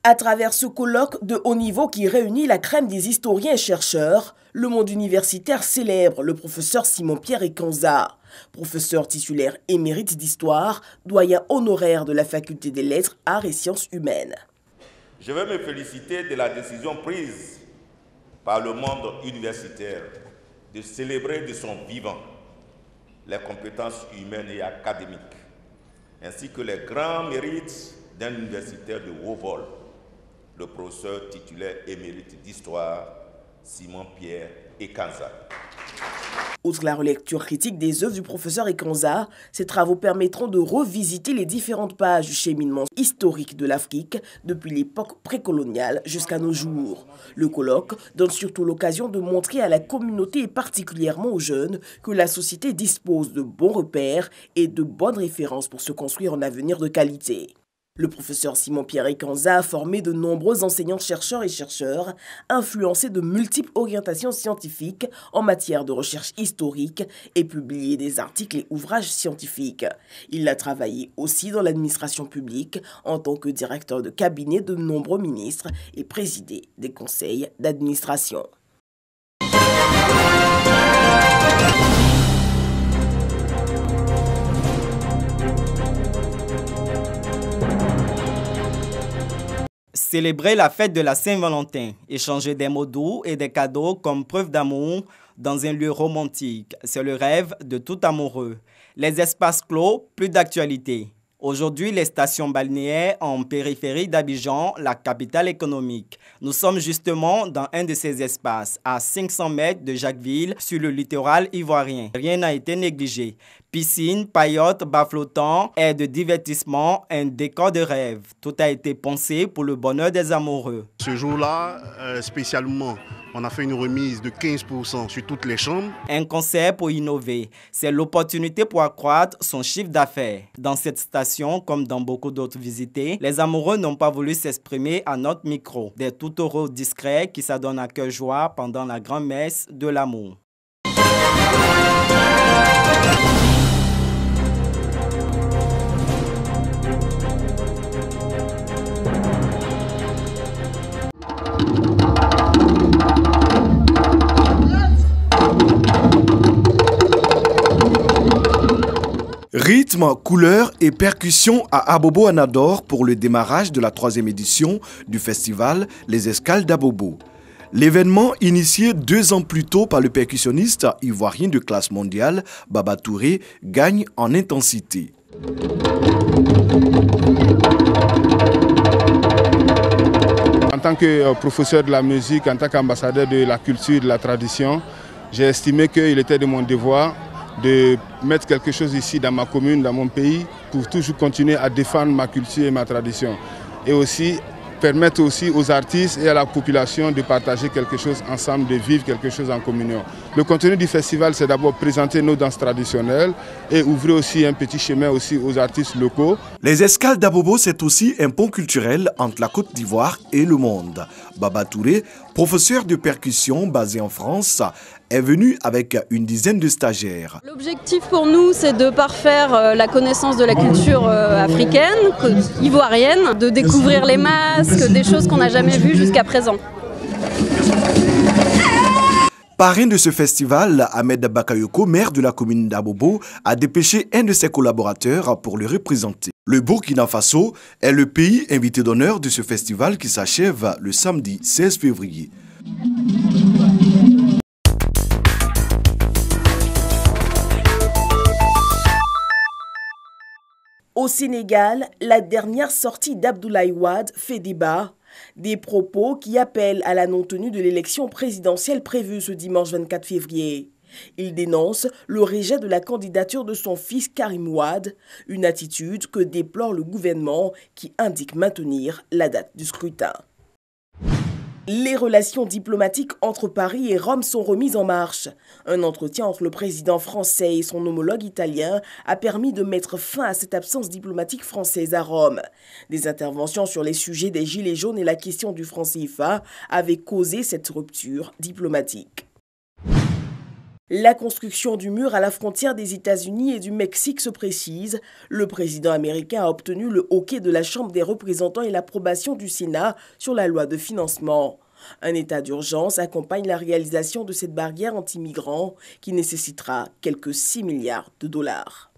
À travers ce colloque de haut niveau qui réunit la crème des historiens et chercheurs, le monde universitaire célèbre le professeur Simon-Pierre Ekanza, professeur titulaire émérite d'histoire, doyen honoraire de la faculté des lettres, arts et sciences humaines. Je veux me féliciter de la décision prise par le monde universitaire de célébrer de son vivant les compétences humaines et académiques, ainsi que les grands mérites d'un universitaire de haut vol, le professeur titulaire émérite d'histoire, Simon-Pierre Ekanza. Outre la relecture critique des œuvres du professeur Ekanza, ces travaux permettront de revisiter les différentes pages du cheminement historique de l'Afrique depuis l'époque précoloniale jusqu'à nos jours. Le colloque donne surtout l'occasion de montrer à la communauté et particulièrement aux jeunes que la société dispose de bons repères et de bonnes références pour se construire un avenir de qualité. Le professeur Simon-Pierre Ekanza a formé de nombreux enseignants-chercheurs et chercheurs, influencé de multiples orientations scientifiques en matière de recherche historique et publié des articles et ouvrages scientifiques. Il a travaillé aussi dans l'administration publique en tant que directeur de cabinet de nombreux ministres et présidé des conseils d'administration. Célébrer la fête de la Saint-Valentin, échanger des mots doux et des cadeaux comme preuve d'amour dans un lieu romantique, c'est le rêve de tout amoureux. Les espaces clos, plus d'actualité. Aujourd'hui, les stations balnéaires en périphérie d'Abidjan, la capitale économique. Nous sommes justement dans un de ces espaces, à 500 mètres de Jacquesville, sur le littoral ivoirien. Rien n'a été négligé. Piscine, paillotes, bas flottants, aires de divertissement, un décor de rêve. Tout a été pensé pour le bonheur des amoureux. Ce jour-là, spécialement, on a fait une remise de 15% sur toutes les chambres. Un concert pour innover, c'est l'opportunité pour accroître son chiffre d'affaires. Dans cette station, comme dans beaucoup d'autres visitées, les amoureux n'ont pas voulu s'exprimer à notre micro. Des tourtereaux discrets qui s'adonnent à cœur joie pendant la grande messe de l'amour. Rythme, couleurs et percussions à Abobo Anador pour le démarrage de la 3e édition du festival Les Escales d'Abobo. L'événement, initié 2 ans plus tôt par le percussionniste ivoirien de classe mondiale, Baba Touré, gagne en intensité. En tant que professeur de la musique, en tant qu'ambassadeur de la culture, de la tradition, j'ai estimé qu'il était de mon devoir de mettre quelque chose ici dans ma commune, dans mon pays, pour toujours continuer à défendre ma culture et ma tradition. Et aussi permettre aussi aux artistes et à la population de partager quelque chose ensemble, de vivre quelque chose en communion. Le contenu du festival, c'est d'abord présenter nos danses traditionnelles et ouvrir aussi un petit chemin aussi aux artistes locaux. Les Escales d'Abobo, c'est aussi un pont culturel entre la Côte d'Ivoire et le monde. Baba Touré, professeur de percussion basé en France, est venu avec une dizaine de stagiaires. L'objectif pour nous, c'est de parfaire la connaissance de la culture africaine, ivoirienne, de découvrir les masques, des choses qu'on n'a jamais vues jusqu'à présent. Parrain de ce festival, Ahmed Bakayoko, maire de la commune d'Abobo, a dépêché un de ses collaborateurs pour le représenter. Le Burkina Faso est le pays invité d'honneur de ce festival qui s'achève le samedi 16 février. Au Sénégal, la dernière sortie d'Abdoulaye Wade fait débat. Des propos qui appellent à la non-tenue de l'élection présidentielle prévue ce dimanche 24 février. Il dénonce le rejet de la candidature de son fils Karim Wade, une attitude que déplore le gouvernement qui indique maintenir la date du scrutin. Les relations diplomatiques entre Paris et Rome sont remises en marche. Un entretien entre le président français et son homologue italien a permis de mettre fin à cette absence diplomatique française à Rome. Des interventions sur les sujets des Gilets jaunes et la question du franc CFA avaient causé cette rupture diplomatique. La construction du mur à la frontière des États-Unis et du Mexique se précise. Le président américain a obtenu le hockey de la Chambre des représentants et l'approbation du Sénat sur la loi de financement. Un état d'urgence accompagne la réalisation de cette barrière anti-migrants qui nécessitera quelques 6 milliards de dollars.